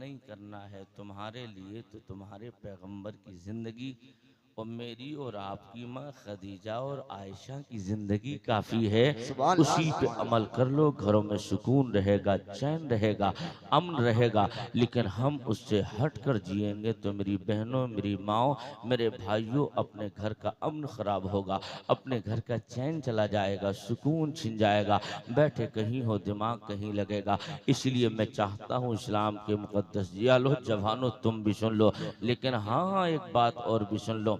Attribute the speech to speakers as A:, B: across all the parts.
A: نہیں کرنا ہے تمہارے لیے تو تمہارے پیغمبر کی زندگی اور میری اور آپ کی ماں خدیجہ اور عائشہ کی زندگی کافی ہے، اسی پہ عمل کر لو، گھروں میں سکون رہے گا، چین رہے گا، امن رہے گا۔ لیکن ہم اس سے ہٹ کر جئیں گے تو میری بہنوں، میری ماؤں، میرے بھائیوں، اپنے گھر کا امن خراب ہوگا، اپنے گھر کا چین چلا جائے گا، سکون چھن جائے گا، بیٹھے کہیں ہو دماغ کہیں لگے گا۔ اس لیے میں چاہتا ہوں اسلام کے مقدس جیالو جوانو تم بھی سن لو، لیکن ہاں ایک بات اور بھی سن لو،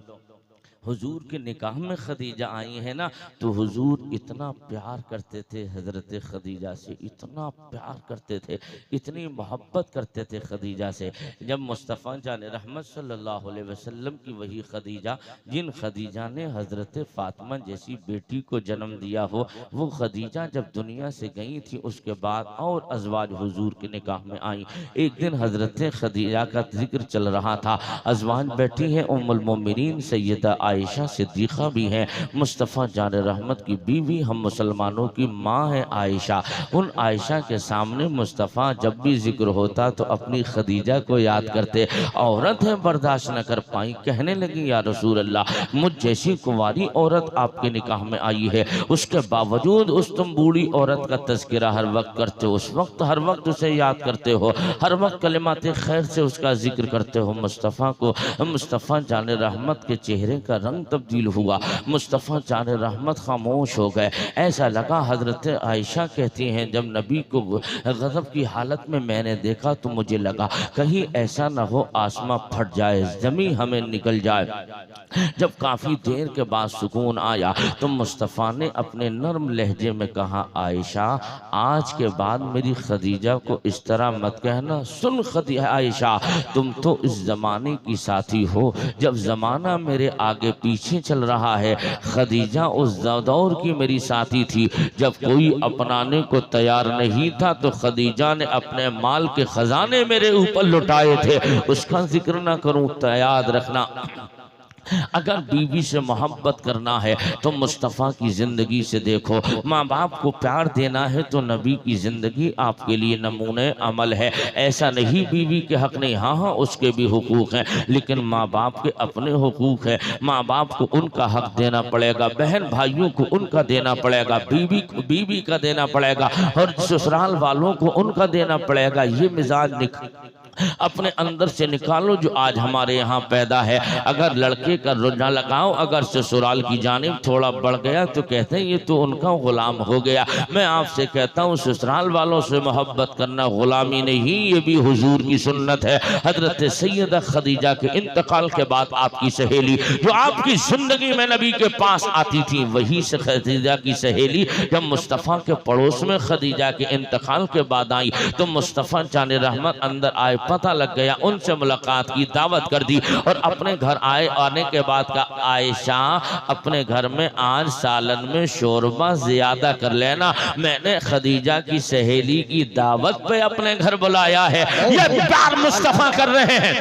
A: حضور کے نکاح میں خدیجہ آئی ہیں نا تو حضور اتنا پیار کرتے تھے حضرت خدیجہ سے، اتنا پیار کرتے تھے، اتنی محبت کرتے تھے خدیجہ سے۔ جب مصطفیٰ جان رحمت صلی اللہ علیہ وسلم کی وہی خدیجہ جن خدیجہ نے حضرت فاطمہ جیسی بیٹی کو جنم دیا ہو، وہ خدیجہ جب دنیا سے گئی تھی اس کے بعد اور ازواج حضور کے نکاح میں آئیں۔ ایک دن حضرت خدیجہ کا ذکر چل رہا تھا، ازواج بیٹھی ہیں، ام المومنین سیدہ عائشہ صدیقہ بھی ہیں، مصطفیٰ جان رحمت کی بیوی، ہم مسلمانوں کی ماں ہے عائشہ۔ ان عائشہ کے سامنے مصطفیٰ جب بھی ذکر ہوتا تو اپنی خدیجہ کو یاد کرتے، عورتیں برداشت نہ کر پائیں، کہنے لگی یا رسول اللہ مجھ جیسی کنواری عورت آپ کے نکاح میں آئی ہے، اس کے باوجود اس تم بوڑھی عورت کا تذکرہ ہر وقت کرتے ہو، اس وقت ہر وقت اسے یاد کرتے ہو، ہر وقت کلمات خیر سے اس کا ذکر کرتے ہو۔ مصطفیٰ جان رحمت کے چہرے کا رنگ تبدیل ہوا، مصطفیٰ جان رحمت خاموش ہو گئے۔ ایسا لگا، حضرت عائشہ کہتی ہیں جب نبی کو غضب کی حالت میں میں نے دیکھا تو مجھے لگا کہیں ایسا نہ ہو آسمان پھٹ جائے، زمین ہمیں نکل جائے۔ جب کافی دیر کے بعد سکون آیا تو مصطفیٰ نے اپنے نرم لہجے میں کہا عائشہ آج کے بعد میری خدیجہ کو اس طرح مت کہنا، سن خدیجہ عائشہ تم تو اس زمانے کی ساتھی ہو، جب زمانہ میرے آگے پیچھے چل رہا ہے، خدیجہ اس دور کی میری ساتھی تھی، جب کوئی اپنانے کو تیار نہیں تھا تو خدیجہ نے اپنے مال کے خزانے میرے اوپر لٹائے تھے، اس کا ذکر نہ کروں تو یاد رکھنا اگر بیوی سے محبت کرنا ہے تو مصطفیٰ کی زندگی سے دیکھو، ماں باپ کو پیار دینا ہے تو نبی کی زندگی آپ کے لیے نمونہ عمل ہے۔ ایسا نہیں بیوی کے حق نہیں، ہاں اس کے بھی حقوق ہیں، لیکن ماں باپ کے اپنے حقوق ہیں، ماں باپ کو ان کا حق دینا پڑے گا، بہن بھائیوں کو ان کا دینا پڑے گا، بیوی کا دینا پڑے گا، اور سسرال والوں کو ان کا دینا پڑے گا۔ یہ مزاج اپنے اندر سے نکالو جو آج ہمارے یہاں پیدا ہے۔ اگر لڑکے کا رجحان لگاؤ، اگر سسرال کی جانب تھوڑا بڑھ گیا تو کہتے ہیں یہ تو ان کا غلام ہو گیا۔ میں آپ سے کہتا ہوں سسرال والوں سے محبت کرنا غلامی نہیں، یہ بھی حضور کی سنت ہے۔ حضرت سیدہ خدیجہ کے انتقال کے بعد آپ کی سہیلی جو آپ کی زندگی میں نبی کے پاس آتی تھی، وہی سے خدیجہ کی سہیلی جب مصطفیٰ کے پڑوس میں خدیجہ کے انتقال کے بعد آئی تو مصطفیٰ جان رحمت اندر آئے، پتہ لگ گیا، ان سے ملاقات کی، دعوت کر دی، اور اپنے گھر آنے کے بعد کا عائشہ اپنے گھر میں آج سالن میں شوربہ زیادہ کر لینا، میں نے خدیجہ کی سہیلی کی دعوت پہ اپنے گھر بلایا ہے۔ یہ پیار مصطفیٰ کر رہے ہیں،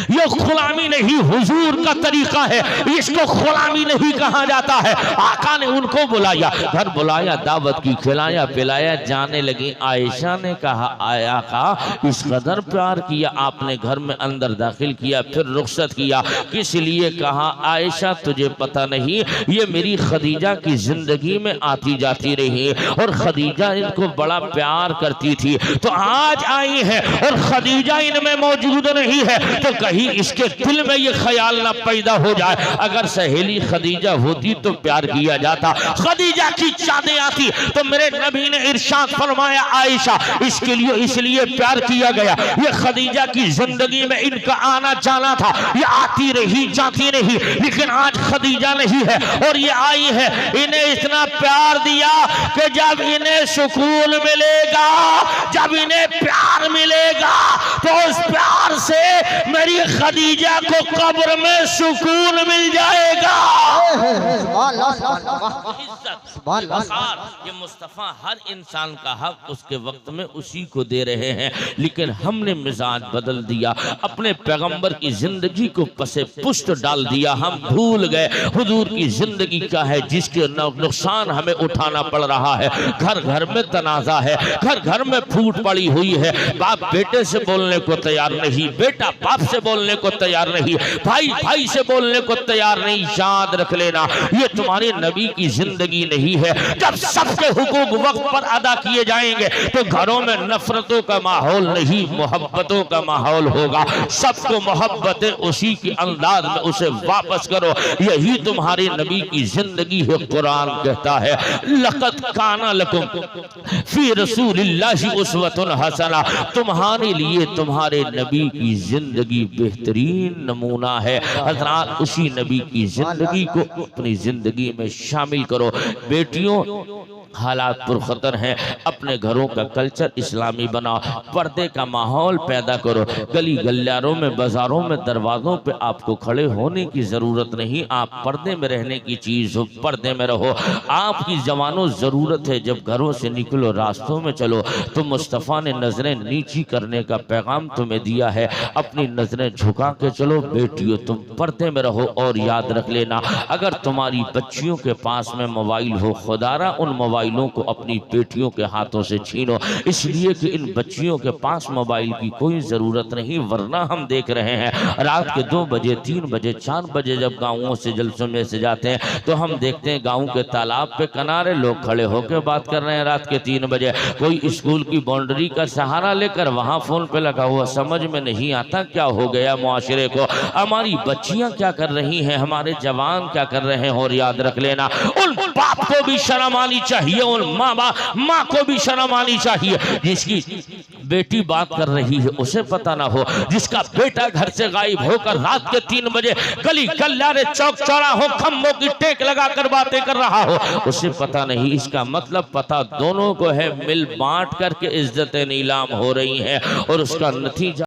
A: یہ غلامی نہیں، حضور کا طریقہ ہے، اس کو غلامی نہیں کہا جاتا ہے۔ آقا نے ان کو بلایا، گھر بلایا، دعوت کی، کھلایا پلایا، جانے لگی۔ عائشہ نے کہا آقا اس قدر پیار کیا آپ نے، گھر میں اندر داخل کیا، پھر رخصت کیا، کس لیے؟ کہا عائشہ تجھے پتہ نہیں یہ میری خدیجہ کی زندگی میں آتی جاتی رہی اور خدیجہ ان کو بڑا پیار کرتی تھی، تو آج آئی ہے اور خدیجہ ان میں موجود نہیں ہے تو کہیں اس کے دل میں یہ خیال نہ پیدا ہو جائے اگر سہیلی خدیجہ ہوتی تو پیار کیا جاتا۔ خدیجہ کی چادیں آتی تو میرے نبی نے ارشاد فرمایا عائشہ اس لیے پیار کیا گیا، یہ خدیجہ کی زندگی میں ان کا آنا جانا تھا، یہ آتی رہی جاتی رہی، لیکن آج خدیجہ نہیں ہے اور یہ آئی ہے، انہیں اتنا پیار دیا کہ جب انہیں سکون ملے گا، جب انہیں پیار ملے گا تو اس پیار سے میری خدیجہ کو قبر میں سکون مل جائے گا۔ یہ مصطفیٰ ہر انسان کا حق اس کے وقت میں اسی کو دے رہے ہیں، لیکن ہم نے مزاج بدل دیا، اپنے پیغمبر کی زندگی کو پس پشت ڈال دیا، ہم بھول گئے حضور کی زندگی کیا ہے جس کے نقصان ہمیں اٹھانا پڑ رہا ہے۔ گھر گھر میں تنازع ہے، گھر گھر میں پھوٹ پڑی ہوئی ہے، باپ بیٹے سے بولنے بولنے کو تیار نہیں، بیٹا باپ سے بولنے کو تیار نہیں، بھائی بھائی سے بولنے کو تیار نہیں۔ یاد رکھ لینا یہ تمہارے نبی کی زندگی نہیں ہے۔ جب سب کے حقوق وقت پر ادا کیے جائیں گے تو گھروں میں نفرتوں کا ماحول نہیں، محبتوں کا ماحول ہوگا۔ سب کو محبت اسی کے انداز میں اسے واپس کرو، یہی تمہارے نبی کی زندگی ہے۔ قرآن کہتا ہے لقد کان لکم فی رسول اللہ اسوۃ حسنہ، تمہارے لیے تمہارے نبی کی زندگی بہترین نمونہ ہے۔ حضرات اسی نبی کی زندگی کو اپنی زندگی میں شامل کرو۔ بیٹیوں حالات پرخطر ہیں، اپنے گھروں کا کلچر اسلامی بناؤ، پردے کا ماحول پیدا کرو۔ گلی گلیاروں میں، بازاروں میں، دروازوں پہ آپ کو کھڑے ہونے کی ضرورت نہیں، آپ پردے میں رہنے کی چیز ہو، پردے میں رہو۔ آپ کی جوانوں ضرورت ہے جب گھروں سے نکلو راستوں میں چلو تو مصطفیٰ نے نظریں نیچی کرنے کا پیغام تمہیں دیا ہے، اپنی نظریں جھکا کے چلو۔ بیٹیوں تم پردے میں رہو، اور یاد رکھ لینا اگر تمہاری بچیوں کے پاس میں موبائل ہو، خدارہ ان موبائلوں کو اپنی بیٹیوں کے ہاتھوں سے چھینو، اس لیے کہ ان بچیوں کے پاس موبائل کی کوئی ضرورت نہیں، ورنہ ہم دیکھ رہے ہیں رات کے 2 بجے 3 بجے 4 بجے جب گاؤں سے جلسوں میں سے جاتے ہیں تو ہم دیکھتے ہیں گاؤں کے تالاب پہ کنارے لوگ کھڑے ہو کے بات کر رہے ہیں رات کے 3 بجے، کوئی اسکول کی باؤنڈری کا سہارا لے کر وہاں فون پہ لگا ہوا۔ سمجھ میں نہیں آتا کیا ہو گیا معاشرے کو، ہماری بچیاں کیا کر رہی ہیں، ہمارے جوان کیا کر رہے ہیں۔ اور یاد رکھ لینا ان باپ کو بھی شرم آنی چاہیے، ان ماں کو بھی شرم آنی چاہیے، جس کی بیٹی بات کر رہی ہے اسے پتہ نہ ہو، جس کا بیٹا گھر سے غائب ہو کر رات کے 3 بجے گلی گلیارے چوک چوراہوں کھمبوں کی ٹیک لگا کر باتیں کر رہا ہو، اسے پتہ نہیں۔ اس کا مطلب پتہ دونوں کو ہے، مل بانٹ کر کے عزتیں نیلام ہو رہی ہیں، اور اس کا نتیجہ